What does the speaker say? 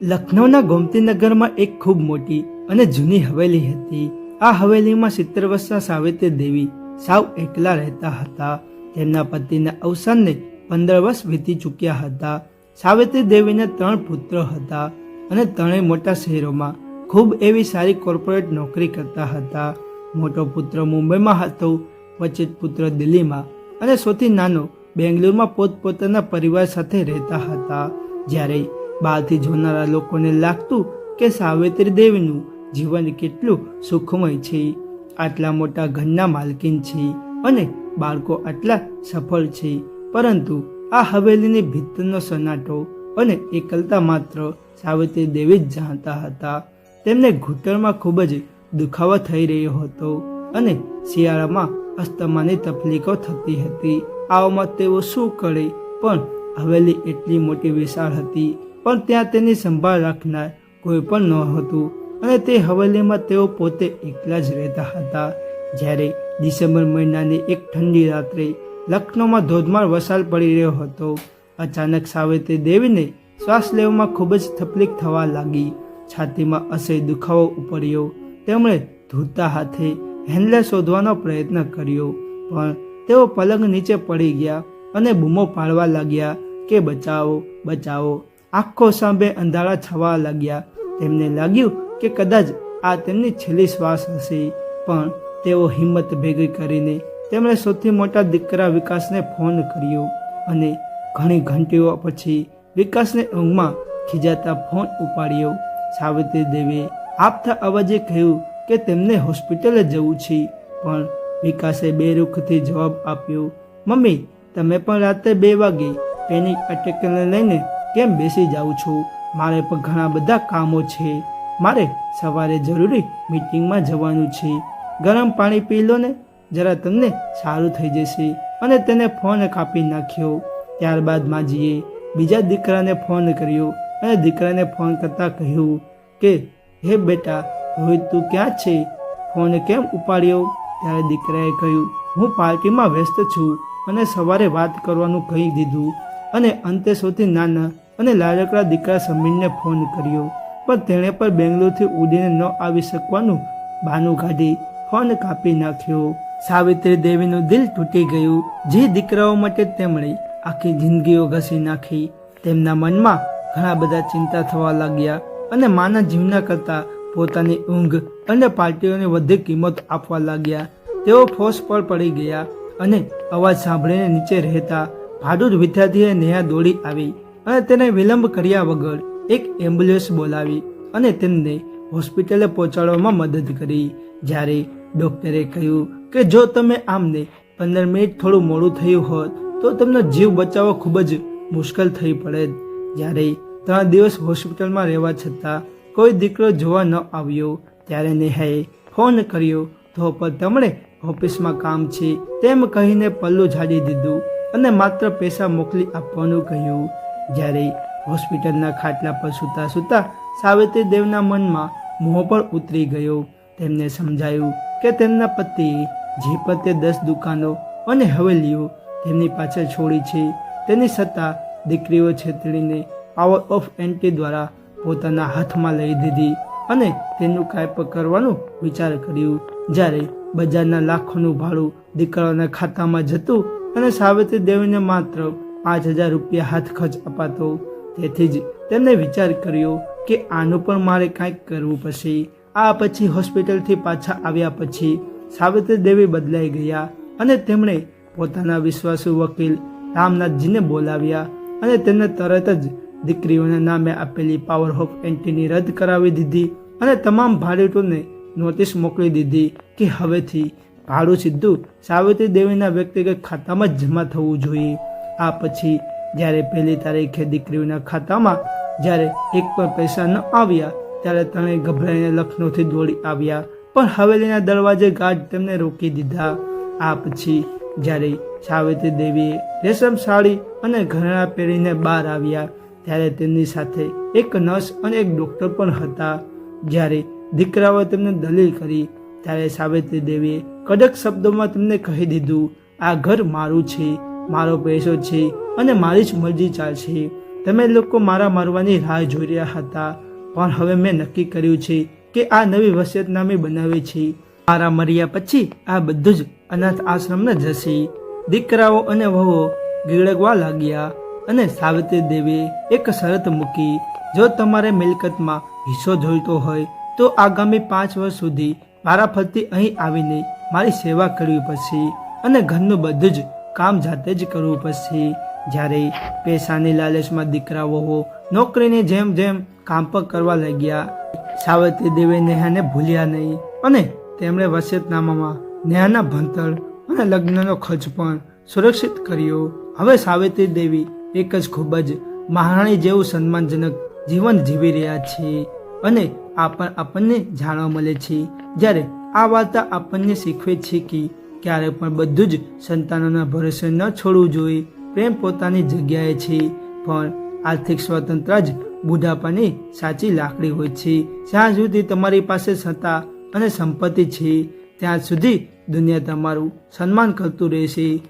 લખનૌના ગોમતીનગરમાં એક ખૂબ મોટી અને જૂની હવેલી હતી. આ હવેલીમાં 70 વર્ષના સાવિત્રી દેવી સાવ એકલા રહેતા હતા. તેમના પતિના અવસાનને 15 વર્ષ વીતી ચૂક્યા હતા. સાવિત્રી દેવીને 3 પુત્રો હતા અને ત્રણેય મોટા શહેરોમાં ખૂબ એવી સારી કોર્પોરેટ નોકરી કરતા હતા. મોટો પુત્ર મુંબઈમાં હતો, વચ્ચે પુત્ર દિલ્હીમાં અને સૌથી નાનો બેંગ્લોરમાં પોતપોતાના પરિવાર સાથે રહેતા હતા. જ્યારે બહારથી જોનારા લોકોને લાગતું કે સાવિત્રી દેવીનું જીવન કેટલું સુખમય છે, આટલા મોટા ઘરના માલકીન છે અને બાળકો આટલા સફળ છે, પરંતુ આ હવેલીની ભીતરનો સન્નાટો અને એકલતા માત્ર સાવિત્રી દેવી જ જાણતા હતા. તેમને ઘૂંટણમાં ખૂબ જ દુખાવો થઈ રહ્યો હતો અને શિયાળામાં અસ્થમાની તકલીફો થતી હતી. આવામાં તેઓ શું કરે, પણ હવેલી એટલી મોટી વિશાળ હતી, પણ ત્યાં તેની સંભાળ રાખનાર કોઈ પણ નહોતું અને તે હવેલીમાં તેઓ પોતે એકલા જ રહેતા હતા. જ્યારે ડિસેમ્બર મહિનાની એક ઠંડી રાત્રે લખનૌમાં ધોધમાર વરસાદ પડી રહ્યો હતો. અચાનક સાવિત્રી દેવીને શ્વાસ લેવામાં ખૂબ જ તકલીફ થવા લાગી. છાતીમાં અસહ્ય દુખાવો ઉપડ્યો. તેમણે ધૂળતા હાથે હેન્ડલ શોધવાનો પ્રયત્ન કર્યો, પણ તેઓ પલંગ નીચે પડી ગયા અને બૂમો પાડવા લાગ્યા કે બચાવો બચાવો. આંખો સામે અંધારા છવા લાગ્યા. તેમને લાગ્યું કે કદાચ આ તેમની છેલ્લી શ્વાસ હશે, પણ તેઓ હિંમત ભેગી કરીને તેમણે સૌથી મોટા દીકરા વિકાસને ફોન કર્યો અને ઘણી ઘંટીઓ પછી વિકાસને ઊંઘમાં ખીજાતા ફોન ઉપાડ્યો. સાવિત્રી દેવીએ આપતા અવાજે કહ્યું કે તેમને હોસ્પિટલે જવું છે, પણ વિકાસે બેરુખથી જવાબ આપ્યો, મમ્મી, તમે પણ રાત્રે 2 વાગે પેનિક એટેકને લઈને કેમ બેસી જાઓ છો? મારે પણ ઘણા બધા કામો છે. મારે સવારે જરૂરી મીટિંગમાં જવાનું છે. ગરમ પાણી પી લો ને, જરા તમને સારું થઈ જશે. અને તેને ફોન કાપી નાખ્યો. ત્યારબાદ માજીએ બીજા દીકરાને ફોન કર્યો અને દીકરાને ફોન કરતાં કહ્યું કે હે બેટા રોહિત, તું ક્યાં છે? ફોન કેમ ઉપાડ્યો? ત્યારે દીકરાએ કહ્યું, હું પાર્ટીમાં વ્યસ્ત છું અને સવારે વાત કરવાનું કહી દીધું. અને અંતે સૌથી નાના અને લાડકડા દીકરા સમીરને ફોન કર્યો, પણ તેણે પણ બેંગ્લોરથી ઉડીને ન આવી શકવાનું બહાનું કાઢી ફોન કાપી નાખ્યો. સાવિત્રી દેવીનું દિલ તૂટી ગયું. જે દીકરાઓ માટે તેમણે આખી જિંદગીઓ ઘસી નાખી, તેમના મનમાં ઘણા બધા ચિંતા થવા લાગ્યા અને માના જીવના કરતાં પોતાની ઊંઘ અને પાર્ટીઓને વધુ કિંમત આપવા લાગ્યા. તેઓ ફોસ પર પડી ગયા અને અવાજ સાંભળીને નીચે રહેતા ભાડૂત વિદ્યાર્થીએ નેહા દોડી આવી અને તેને વિલંબ કર્યા વગર એક એમ્બ્યુલન્સ બોલાવી અને તેમને હોસ્પિટલે પહોંચાડવામાં મદદ કરી. જ્યારે ડૉક્ટરે કહ્યું કે જો તમે આમને 15 મિનિટ થોડું મોડું થયું હોત તો તેમનો જીવ બચાવવો ખૂબ જ મુશ્કેલ થઈ પડે. જ્યારે 3 દિવસ હોસ્પિટલમાં રહેવા છતાં કોઈ દીકરો જોવા ન આવ્યો, ત્યારે નેહાએ ફોન કર્યો તો પણ તેમણે ઓફિસમાં કામ છે તેમ કહીને પલ્લું ઝાડી દીધું અને માત્ર પૈસા મોકલી આપવાનું કહ્યું. જ્યારે હોસ્પિટલના ખાટલા પર સૂતા સૂતા સાવિત્રી દેવના મનમાં મોહ પર ઉતરી ગયો. તેમને સમજાયું કે તેમના પતિએ જે પણ તે 10 દુકાનો અને હવેલીઓ તેમની પાછળ છોડી છે, તેની સત્તા દીકરીઓ છેતરીને પાવર ઓફ એન્ટી દ્વારા પોતાના હાથમાં લઈ દીધી અને તેનું કાંઈ પણ કરવાનું વિચાર કર્યું. જ્યારે બજારના લાખોનું ભાડું દીકરાઓના ખાતામાં જતું અને સાવિત્રી દેવીને માત્ર 5000 રૂપિયા હાથ ખર્ચ અપાતો. તેથી જ તેમણે વિચાર કર્યો કે આનું પણ મારે કાંઈક કરવું પડશે. આ પછી હોસ્પિટલથી પાછા આવ્યા પછી સાવિત્રી દેવી બદલાઈ ગયા અને તેમણે પોતાના વિશ્વાસુ વકીલ રામનાથજીને બોલાવ્યા અને તેમને તરત જ દીકરીઓના નામે આપેલી પાવર ઓફ એન્ટીની રદ કરાવી દીધી અને તમામ ભાડૂતોને નોટિસ મોકલી દીધી કે હવેથી ભાડું સીધું સાવિત્રી દેવીના વ્યક્તિગત ખાતામાં જ જમા થવું જોઈએ. આ પછી જ્યારે 1 તારીખે દીકરીઓના ખાતામાં જ્યારે એક પણ પૈસા ન આવ્યા, ત્યારે ત્રણેય ગભરાઈને લખનૌથી દોડી આવ્યા, પણ હવેલીના દરવાજે ગાર્ડ તેમને રોકી દીધા. આ પછી જ્યારે સાવિત્રી દેવીએ રેશમ સાડી અને ઘરેણાં પહેરીને બહાર આવ્યા, ત્યારે તેમની સાથે એક નર્સ અને એક ડૉક્ટર પણ હતા. જ્યારે દીકરાઓએ તેમને દલીલ કરી, ત્યારે સાવિત્રી દેવીએ કડક શબ્દોમાં તેમને કહી દીધું, આ ઘર મારું છે, મારો પૈસો છે અને મારી જ મરજી ચાલશે. તમે લોકો મારા મરવાની રાહ જોઈ રહ્યા હતા, પણ હવે મેં નક્કી કર્યું છે કે આ નવી વસિયતનામી બનાવી છે. મારા મર્યા પછી આ બધું જ અનાથ આશ્રમને જશે. દીકરાઓ અને વહુઓ ગીળગવા લાગ્યા અને સાવિત્રી દેવીએ એક શરત મૂકી, જો તમારે મિલકતમાં હિસ્સો જોઈતો હોય તો આગામી 5 વર્ષ સુધી મારા ફરતી અહીં આવીને મારી સેવા કરવી પડશે અને ઘરનું બધું જ કામ જાતે જ કરવું પડશે. જ્યારે પૈસાની લાલચમાં દીકરાઓ નોકરીની જેમ જેમ કામ પર કરવા લાગ્યા, સાવિત્રી દેવી નેહાને ભૂલ્યા નહીં અને તેમણે વસિયતનામામાં નેહાના ભણતર અને લગ્નનો ખર્ચ પણ સુરક્ષિત કર્યો. હવે સાવિત્રી દેવી એક જ ખૂબ જ મહારાણી જેવું સન્માનજનક જીવન જીવી રહ્યા છે અને આપણને જાણવા મળે છે. જ્યારે આ વાર્તા આપણને શીખવે છે કે ક્યારે પણ બધું જ સંતાનોના ભરોસે ન છોડવું જોઈએ. પ્રેમ પોતાની જગ્યાએ છે, પણ આર્થિક સ્વતંત્રતા જ બુઢાપાની સાચી લાકડી હોય છે. જ્યાં સુધી તમારી પાસે સત્તા અને સંપત્તિ છે ત્યાં સુધી દુનિયા તમારું સન્માન કરતું રહેશે.